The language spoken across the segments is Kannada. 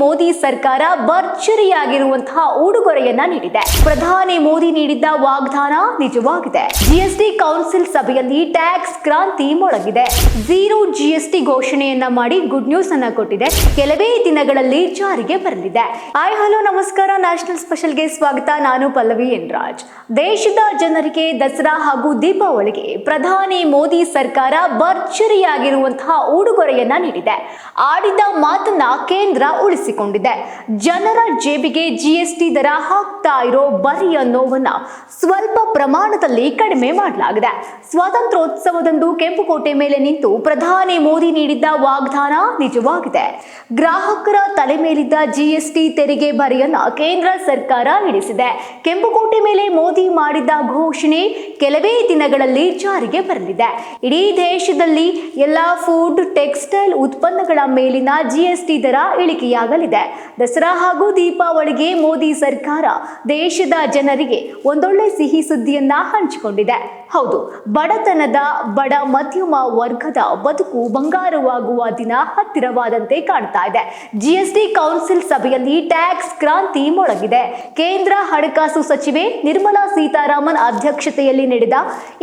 ಮೋದಿ ಸರ್ಕಾರ ಭರ್ಜರಿಯಾಗಿರುವಂತಹ ಉಡುಗೊರೆಯನ್ನ ನೀಡಿದೆ. ಪ್ರಧಾನಿ ಮೋದಿ ನೀಡಿದ್ದ ವಾಗ್ದಾನ ನಿಜವಾಗಿದೆ. ಜಿಎಸ್ಟಿ ಕೌನ್ಸಿಲ್ ಸಭೆಯಲ್ಲಿ ಟ್ಯಾಕ್ಸ್ ಕ್ರಾಂತಿ ಮೊಳಗಿದೆ. ಝೀರೋ ಜಿಎಸ್ಟಿ ಘೋಷಣೆಯನ್ನ ಮಾಡಿ ಗುಡ್ ನ್ಯೂಸ್ ಅನ್ನ ಕೊಟ್ಟಿದೆ. ಕೆಲವೇ ದಿನಗಳಲ್ಲಿ ಜಾರಿಗೆ ಬರಲಿದೆ. ಹಾಯ್ ಹಲೋ ನಮಸ್ಕಾರ, ನ್ಯಾಷನಲ್ ಸ್ಪೆಷಲ್ಗೆ ಸ್ವಾಗತ. ನಾನು ಪಲ್ಲವಿ ಎನ್ ರಾಜ್. ದೇಶದ ಜನರಿಗೆ ದಸರಾ ಹಾಗೂ ದೀಪಾವಳಿಗೆ ಪ್ರಧಾನಿ ಮೋದಿ ಸರ್ಕಾರ ಭರ್ಜರಿಯಾಗಿರುವಂತಹ ಉಡುಗೊರೆಯನ್ನ ನೀಡಿದೆ. ಆಡಿದ ಮಾತನ್ನ ಕೇಂದ್ರ ಉಳಿಸಿಕೊಂಡಿದೆ. ಜನರ ಜೇಬಿಗೆ ಜಿಎಸ್ಟಿ ದರ ಹಾಕ್ತಾ ಇರೋ ಬರಿಯ ನೋವನ್ನ ಸ್ವಲ್ಪ ಪ್ರಮಾಣದಲ್ಲಿ ಕಡಿಮೆ ಮಾಡಲಾಗಿದೆ. ಸ್ವಾತಂತ್ರ್ಯೋತ್ಸವದಂದು ಕೆಂಪುಕೋಟೆ ಮೇಲೆ ನಿಂತು ಪ್ರಧಾನಿ ಮೋದಿ ನೀಡಿದ್ದ ವಾಗ್ದಾನ ನಿಜವಾಗಿದೆ. ಗ್ರಾಹಕರ ತಲೆ ಮೇಲಿದ್ದ ಜಿಎಸ್ಟಿ ತೆರಿಗೆ ಬರಿಯನ್ನ ಕೇಂದ್ರ ಸರ್ಕಾರ ಇಳಿಸಿದೆ. ಕೆಂಪುಕೋಟೆ ಮೇಲೆ ಮೋದಿ ಮಾಡಿದ್ದ ಘೋಷಣೆ ಕೆಲವೇ ದಿನಗಳಲ್ಲಿ ಜಾರಿಗೆ ಬರಲಿದೆ. ಇಡೀ ದೇಶದಲ್ಲಿ ಎಲ್ಲಾ ಫುಡ್, ಟೆಕ್ಸ್ಟೈಲ್ ಉತ್ಪನ್ನಗಳ ಮೇಲಿನ ಜಿಎಸ್ಟಿ ದರ ಇಳಿಕೆಯಾಗಲಿದೆ. ದಸರಾ ಹಾಗೂ ದೀಪಾವಳಿಗೆ ಮೋದಿ ಸರ್ಕಾರ ದೇಶದ ಜನರಿಗೆ ಒಂದೊಳ್ಳೆ ಸಿಹಿ ಸುದ್ದಿಯನ್ನ ಹಂಚಿಕೊಂಡಿದೆ. ಹೌದು, ಬಡತನದ ಬಡ ಮಧ್ಯಮ ವರ್ಗದ ಬದುಕು ಬಂಗಾರವಾಗುವ ದಿನ ಹತ್ತಿರವಾದಂತೆ ಕಾಣ್ತಾ ಇದೆ. ಜಿಎಸ್ಟಿ ಕೌನ್ಸಿಲ್ ಸಭೆಯಲ್ಲಿ ಟ್ಯಾಕ್ಸ್ ಕ್ರಾಂತಿ ಮೊಳಗಿದೆ. ಕೇಂದ್ರ ಹಣಕಾಸು ಸಚಿವೆ ನಿರ್ಮಲಾ ಸೀತಾರಾಮನ್ ಅಧ್ಯಕ್ಷತೆಯಲ್ಲಿ ನಡೆದ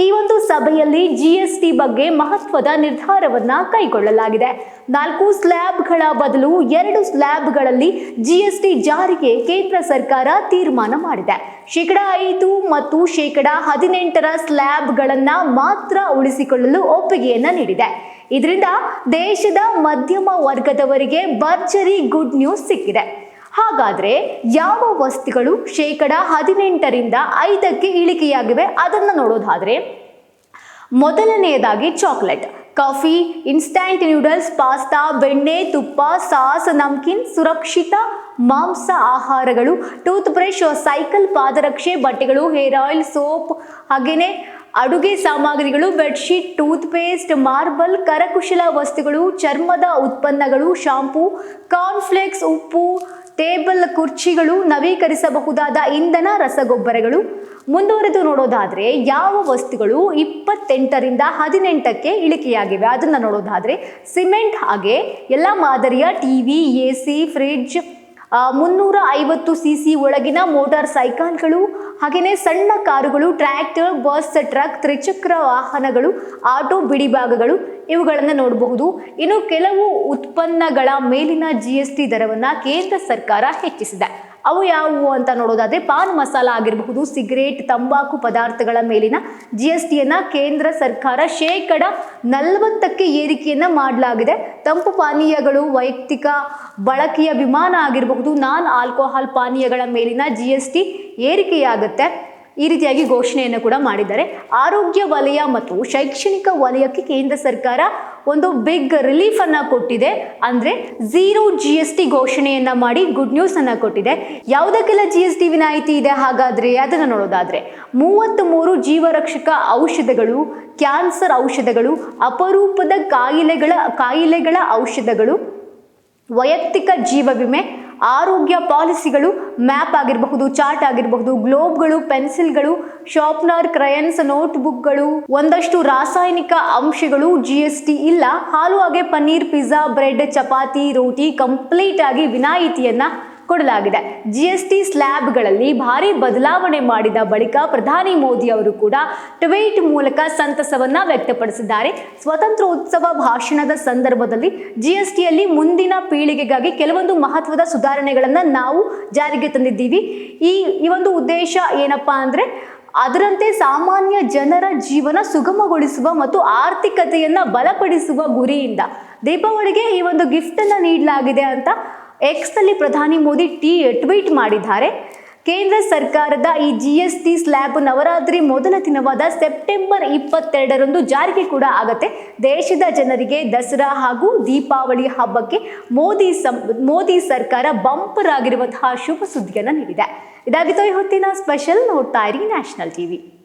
ಈ ಒಂದು ಸಭೆಯಲ್ಲಿ ಜಿಎಸ್ಟಿ ಬಗ್ಗೆ ಮಹತ್ವದ ನಿರ್ಧಾರವನ್ನ ಕೈಗೊಳ್ಳಲಾಗಿದೆ. 4 ಸ್ಲ್ಯಾಬ್ಗಳ ಬದಲು 2 ಸ್ಲ್ಯಾಬ್ಗಳಲ್ಲಿ ಜಿಎಸ್ಟಿ ಜಾರಿಗೆ ಕೇಂದ್ರ ಸರ್ಕಾರ ತೀರ್ಮಾನ ಮಾಡಿದೆ. 5% ಮತ್ತು 18% ಸ್ಲ್ಯಾಬ್ಗಳನ್ನ ಮಾತ್ರ ಉಳಿಸಿಕೊಳ್ಳಲು ಒಪ್ಪಿಗೆಯನ್ನ ನೀಡಿದೆ. ಇದರಿಂದ ದೇಶದ ಮಧ್ಯಮ ವರ್ಗದವರಿಗೆ ಭರ್ಜರಿ ಗುಡ್ ನ್ಯೂಸ್ ಸಿಕ್ಕಿದೆ. ಹಾಗಾದ್ರೆ ಯಾವ ವಸ್ತುಗಳು 18% 5% ಇಳಿಕೆಯಾಗಿವೆ ಅದನ್ನು ನೋಡೋದಾದ್ರೆ, ಮೊದಲನೆಯದಾಗಿ chocolate, coffee, instant noodles, pasta, ಬೆಣ್ಣೆ, ತುಪ್ಪ, ಸಾಸ್, ನಮ್ಕಿನ್, ಸುರಕ್ಷಿತ ಮಾಂಸ ಆಹಾರಗಳು, ಟೂತ್ ಬ್ರಷ್, ಸೈಕಲ್, ಪಾದರಕ್ಷೆ, ಬಟ್ಟೆಗಳು, ಹೇರ್ ಆಯಿಲ್, ಸೋಪ್, ಹಾಗೇನೆ ಅಡುಗೆ ಸಾಮಗ್ರಿಗಳು, ಬೆಡ್ಶೀಟ್, ಟೂತ್ ಪೇಸ್ಟ್, ಮಾರ್ಬಲ್, ಕರಕುಶಲ ವಸ್ತುಗಳು, ಚರ್ಮದ ಉತ್ಪನ್ನಗಳು, ಶಾಂಪೂ, ಕಾರ್ನ್ಫ್ಲೇಕ್ಸ್, ಉಪ್ಪು, ಟೇಬಲ್ ಕುರ್ಚಿಗಳು, ನವೀಕರಿಸಬಹುದಾದ ಇಂಧನ, ರಸಗೊಬ್ಬರಗಳು. ಮುಂದುವರೆದು ನೋಡೋದಾದ್ರೆ ಯಾವ ವಸ್ತುಗಳು 28% 18% ಇಳಿಕೆಯಾಗಿವೆ ಅದನ್ನ ನೋಡೋದಾದ್ರೆ, ಸಿಮೆಂಟ್, ಹಾಗೆ ಎಲ್ಲ ಮಾದರಿಯ ಟಿವಿ, ಎಸಿ, ಫ್ರಿಡ್ಜ್, 350 cc ಒಳಗಿನ ಮೋಟಾರ್ ಸೈಕಲ್ಗಳು, ಹಾಗೆಯೇ ಸಣ್ಣ ಕಾರುಗಳು, ಟ್ರ್ಯಾಕ್ಟರ್, ಬಸ್, ಟ್ರಕ್, ತ್ರಿಚಕ್ರ ವಾಹನಗಳು, ಆಟೋ ಬಿಡಿಭಾಗಗಳು ಇವುಗಳನ್ನು ನೋಡಬಹುದು. ಇನ್ನು ಕೆಲವು ಉತ್ಪನ್ನಗಳ ಮೇಲಿನ ಜಿಎಸ್ಟಿ ದರವನ್ನ ಕೇಂದ್ರ ಸರ್ಕಾರ ಹೆಚ್ಚಿಸಿದೆ. ಅವು ಯಾವುವು ಅಂತ ನೋಡೋದಾದ್ರೆ, ಪಾನ್ ಮಸಾಲ ಆಗಿರಬಹುದು, ಸಿಗರೇಟ್, ತಂಬಾಕು ಪದಾರ್ಥಗಳ ಮೇಲಿನ ಜಿಎಸ್ಟಿಯನ್ನ ಕೇಂದ್ರ ಸರ್ಕಾರ 40% ಏರಿಕೆಯನ್ನ ಮಾಡಲಾಗಿದೆ. ತಂಪು ಪಾನೀಯಗಳು, ವೈಯಕ್ತಿಕ ಬಳಕೆಯ ವಿಮಾನ ಆಗಿರಬಹುದು, ನಾನ್ ಆಲ್ಕೋಹಾಲ್ ಪಾನೀಯಗಳ ಮೇಲಿನ ಜಿಎಸ್ಟಿ ಏರಿಕೆಯಾಗುತ್ತೆ. ಈ ರೀತಿಯಾಗಿ ಘೋಷಣೆಯನ್ನು ಕೂಡ ಮಾಡಿದ್ದಾರೆ. ಆರೋಗ್ಯ ವಲಯ ಮತ್ತು ಶೈಕ್ಷಣಿಕ ವಲಯಕ್ಕೆ ಕೇಂದ್ರ ಸರ್ಕಾರ ಒಂದು ಬಿಗ್ ರಿಲೀಫ್ ಅನ್ನ ಕೊಟ್ಟಿದೆ. ಅಂದ್ರೆ ಝೀರೋ ಜಿಎಸ್ಟಿ ಘೋಷಣೆಯನ್ನ ಮಾಡಿ ಗುಡ್ ನ್ಯೂಸ್ ಅನ್ನ ಕೊಟ್ಟಿದೆ. ಯಾವುದಕ್ಕೆಲ್ಲ ಜಿಎಸ್ಟಿ ವಿನಾಯಿತಿ ಇದೆ ಹಾಗಾದ್ರೆ ಅದನ್ನು ನೋಡೋದಾದ್ರೆ, 33 ಜೀವರಕ್ಷಕ ಔಷಧಗಳು, ಕ್ಯಾನ್ಸರ್ ಔಷಧಗಳು, ಅಪರೂಪದ ಕಾಯಿಲೆಗಳ ಔಷಧಗಳು, ವೈಯಕ್ತಿಕ ಜೀವ ವಿಮೆ, ಆರೋಗ್ಯ ಪಾಲಿಸಿಗಳು, ಮ್ಯಾಪ್ ಆಗಿರಬಹುದು, ಚಾರ್ಟ್ ಆಗಿರಬಹುದು, ಗ್ಲೋಬ್ಗಳು, ಪೆನ್ಸಿಲ್ಗಳು, ಶಾರ್ಪ್ನರ್, ಕ್ರಯನ್ಸ್, ನೋಟ್ಬುಕ್ಗಳು, ಒಂದಷ್ಟು ರಾಸಾಯನಿಕ ಅಂಶಗಳು ಜಿಎಸ್ಟಿ ಇಲ್ಲ. ಹಾಲು, ಹಾಗೆ ಪನ್ನೀರ್, ಪಿಜ್ಜಾ, ಬ್ರೆಡ್, ಚಪಾತಿ, ರೋಟಿ ಕಂಪ್ಲೀಟ್ ಆಗಿ ವಿನಾಯಿತಿಯನ್ನ ಕೊಡಲಾಗಿದೆ. ಜಿಎಸ್ಟಿ ಸ್ಲ್ಯಾಬ್ಗಳಲ್ಲಿ ಭಾರಿ ಬದಲಾವಣೆ ಮಾಡಿದ ಬಳಿಕ ಪ್ರಧಾನಿ ಮೋದಿ ಅವರು ಕೂಡ ಟ್ವೀಟ್ ಮೂಲಕ ಸಂತಸವನ್ನ ವ್ಯಕ್ತಪಡಿಸಿದ್ದಾರೆ. ಸ್ವಾತಂತ್ರ್ಯೋತ್ಸವ ಭಾಷಣದ ಸಂದರ್ಭದಲ್ಲಿ ಜಿಎಸ್ಟಿಯಲ್ಲಿ ಮುಂದಿನ ಪೀಳಿಗೆಗಾಗಿ ಕೆಲವೊಂದು ಮಹತ್ವದ ಸುಧಾರಣೆಗಳನ್ನ ನಾವು ಜಾರಿಗೆ ತಂದಿದ್ದೀವಿ. ಈ ಒಂದು ಉದ್ದೇಶ ಏನಪ್ಪಾ ಅಂದ್ರೆ, ಅದರಂತೆ ಸಾಮಾನ್ಯ ಜನರ ಜೀವನ ಸುಗಮಗೊಳಿಸುವ ಮತ್ತು ಆರ್ಥಿಕತೆಯನ್ನ ಬಲಪಡಿಸುವ ಗುರಿಯಿಂದ ದೀಪಾವಳಿಗೆ ಈ ಒಂದು ಗಿಫ್ಟ್ ಅನ್ನ ನೀಡಲಾಗಿದೆ ಅಂತ ಎಕ್ಸ್ ನಲ್ಲಿ ಪ್ರಧಾನಿ ಮೋದಿ ಟ್ವೀಟ್ ಮಾಡಿದ್ದಾರೆ. ಕೇಂದ್ರ ಸರ್ಕಾರದ ಈ ಜಿಎಸ್ಟಿ ಸ್ಲ್ಯಾಬ್ ನವರಾತ್ರಿ ಮೊದಲ ದಿನವಾದ ಸೆಪ್ಟೆಂಬರ್ 22ರಂದು ಜಾರಿಗೆ ಕೂಡ ಆಗತ್ತೆ. ದೇಶದ ಜನರಿಗೆ ದಸರಾ ಹಾಗೂ ದೀಪಾವಳಿ ಹಬ್ಬಕ್ಕೆ ಮೋದಿ ಸರ್ಕಾರ ಬಂಪರ್ ಆಗಿರುವಂತಹ ಶುಭ ಸುದ್ದಿಯನ್ನು ನೀಡಿದೆ. ಇದಾಗಿತ್ತು ಈ ಹೊತ್ತಿನ ಸ್ಪೆಷಲ್. ನೋಡ್ತಾ ಇರಿ ನ್ಯಾಷನಲ್ ಟಿವಿ.